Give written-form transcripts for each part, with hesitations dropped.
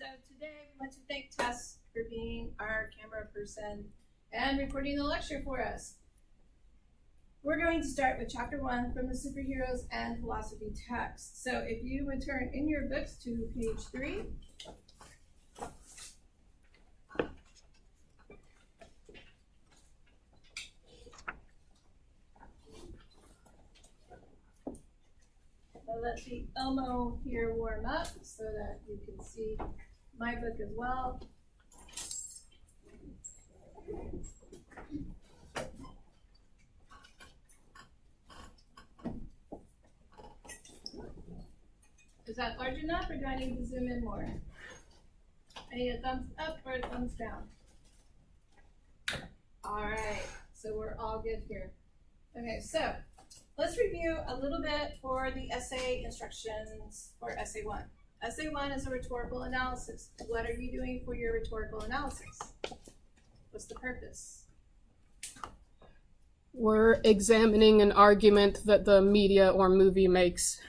So today we want to thank Tess for being our camera person and recording the lecture for us. We're going to start with chapter 1 from the Superheroes and Philosophy text. So if you would turn in your books to page 3. Let the Elmo here warm up so that you can see my book as well. Is that large enough, or do I need to zoom in more? I need a thumbs up or a thumbs down. All right, so we're all good here. Okay, so let's review a little bit for the essay instructions for essay 1. Essay 1 is a rhetorical analysis. What are you doing for your rhetorical analysis? What's the purpose? We're examining an argument that the media or movie makes.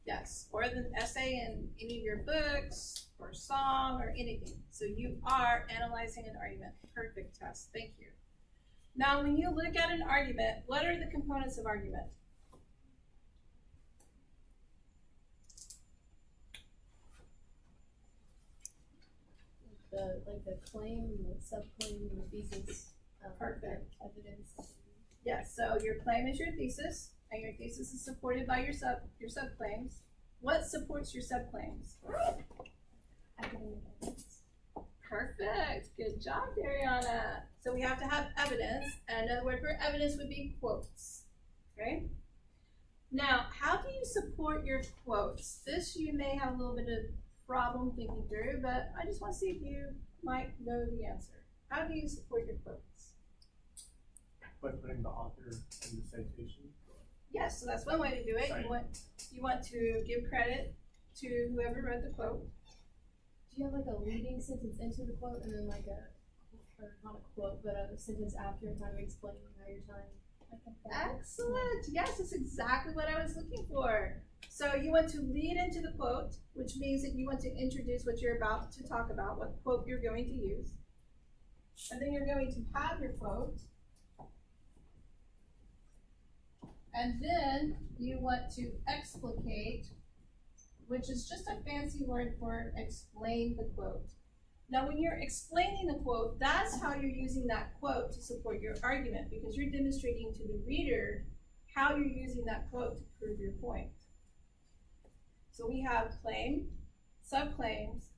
Yes, or the essay in any of your books or song or anything. So you are analyzing an argument. Perfect, Tess. Thank you. Now, when you look at an argument, what are the components of argument? The claim, the subclaim, the thesis, Perfect. evidence. Yes, so your claim is your thesis, and your thesis is supported by your subclaims. What supports your subclaims? Academic evidence. Perfect. Good job, Ariana. So we have to have evidence, and another word for evidence would be quotes. Okay? Now, how do you support your quotes? This you may have a little bit of problem thinking through, but I just want to see if you might know the answer. How do you support your quotes? By putting the author in the citation. Yes, so that's one way to do it. You want to give credit to whoever wrote the quote. Do you have like a leading sentence into the quote and then like or not a quote, but a sentence after kind of explaining how you're trying? Excellent. Yes, that's exactly what I was looking for. So you want to lead into the quote, which means that you want to introduce what you're about to talk about, what quote you're going to use. And then you're going to have your quote. And then you want to explicate, which is just a fancy word for explain the quote. Now, when you're explaining the quote, that's how you're using that quote to support your argument, because you're demonstrating to the reader how you're using that quote to prove your point. So we have claim, subclaims,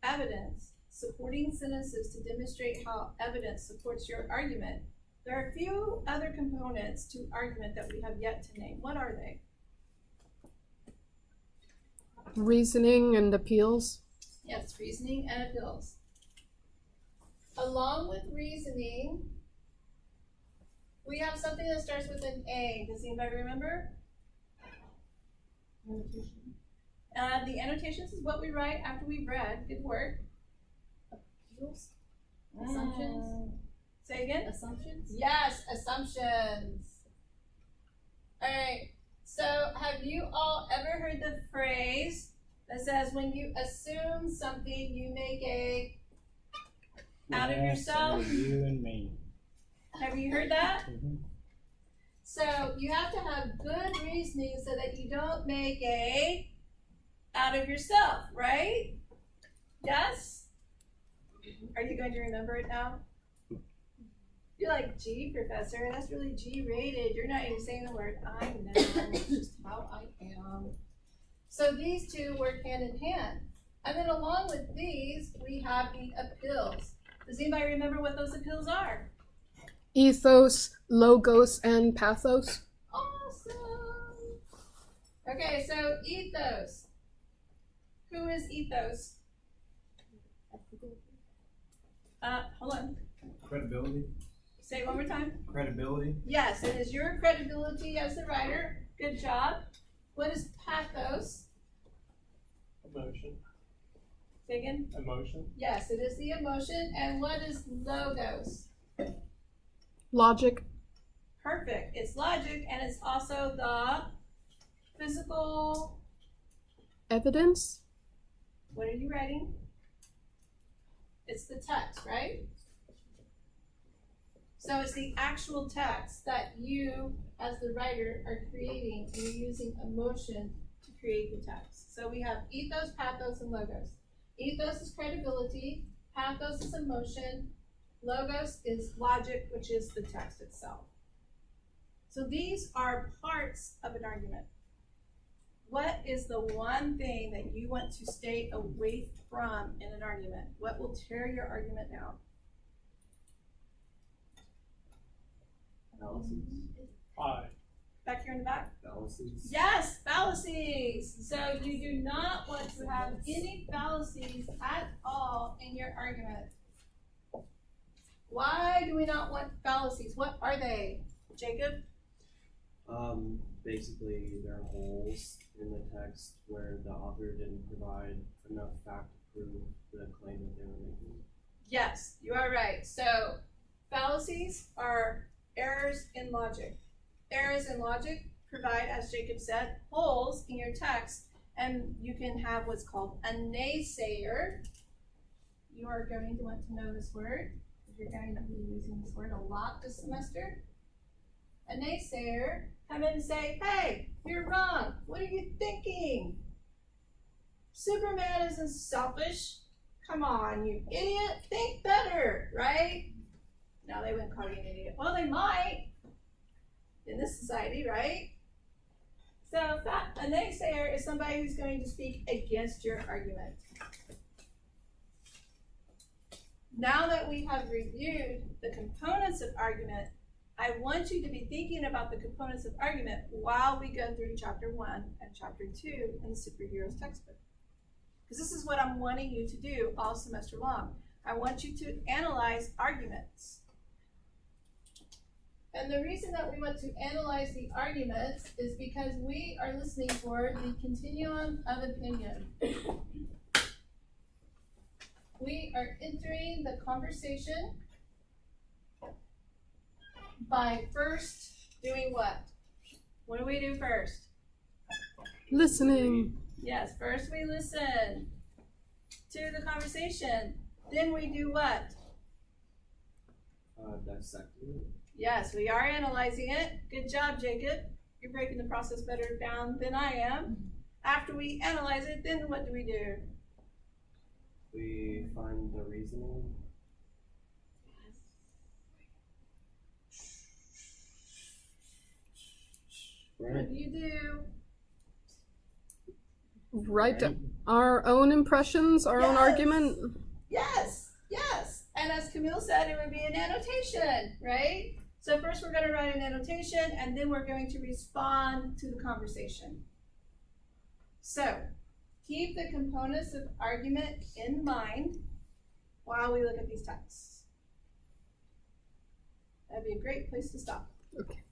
evidence, supporting sentences to demonstrate how evidence supports your argument. There are a few other components to argument that we have yet to name. What are they? Reasoning and appeals. Yes, reasoning and appeals. Along with reasoning, we have something that starts with an A. Does anybody remember? Annotation. The annotations is what we write after we've read. Good work. Appeals. Assumptions. Say again? Assumptions. Yes, assumptions. All right. So have you all ever heard the phrase that says when you assume something, you make a out of yourself? You and me. Have you heard that? Mm-hmm. So you have to have good reasoning so that you don't make a out of yourself, right? Yes? Are you going to remember it now? You're like, gee, professor, that's really G-rated. You're not even saying the word I know. It's just how I am. So these two work hand in hand. And then along with these, we have the appeals. Does anybody remember what those appeals are? Ethos, logos, and pathos. Awesome. Okay, so ethos. Who is ethos? Hold on. Credibility. Say it one more time. Credibility. Yes, it is your credibility as the writer. Good job. What is pathos? Emotion. Say again. Emotion. Yes, it is the emotion. And what is logos? Logic. Perfect. It's logic, and it's also the physical Evidence. What are you writing? It's the text, right? So it's the actual text that you, as the writer, are creating, and you're using emotion to create the text. So we have ethos, pathos, and logos. Ethos is credibility, pathos is emotion, logos is logic, which is the text itself. So these are parts of an argument. What is the one thing that you want to stay away from in an argument? What will tear your argument down? Fallacies. Aye. Back here in the back? Fallacies. Yes, fallacies. So you do not want to have any fallacies at all in your argument. Why do we not want fallacies? What are they, Jacob? Basically, there are holes in the text where the author didn't provide enough fact to prove the claim that they were making. Yes, you are right. So fallacies are errors in logic. Errors in logic provide, as Jacob said, holes in your text, and you can have what's called a naysayer. You are going to want to know this word, because you're going to be using this word a lot this semester. A naysayer come in and say, hey, you're wrong. What are you thinking? Superman isn't selfish. Come on, you idiot. Think better, right? Now they wouldn't call you an idiot. Well, they might in this society, right? So a naysayer is somebody who's going to speak against your argument. Now that we have reviewed the components of argument, I want you to be thinking about the components of argument while we go through chapter 1 and chapter 2 in the Superheroes textbook. Because this is what I'm wanting you to do all semester long. I want you to analyze arguments. And the reason that we want to analyze the arguments is because we are listening for the continuum of opinion. We are entering the conversation by first doing what? What do we do first? Listening. Yes, first we listen to the conversation. Then we do what? Dissecting it. Yes, we are analyzing it. Good job, Jacob. You're breaking the process better down than I am. After we analyze it, then what do? We find the reasoning. What do you do? Write our own impressions, our own Yes. argument. Yes, yes. And as Camille said, it would be an annotation, right? So first we're going to write an annotation, and then we're going to respond to the conversation. So keep the components of argument in mind while we look at these texts. That'd be a great place to stop. Okay.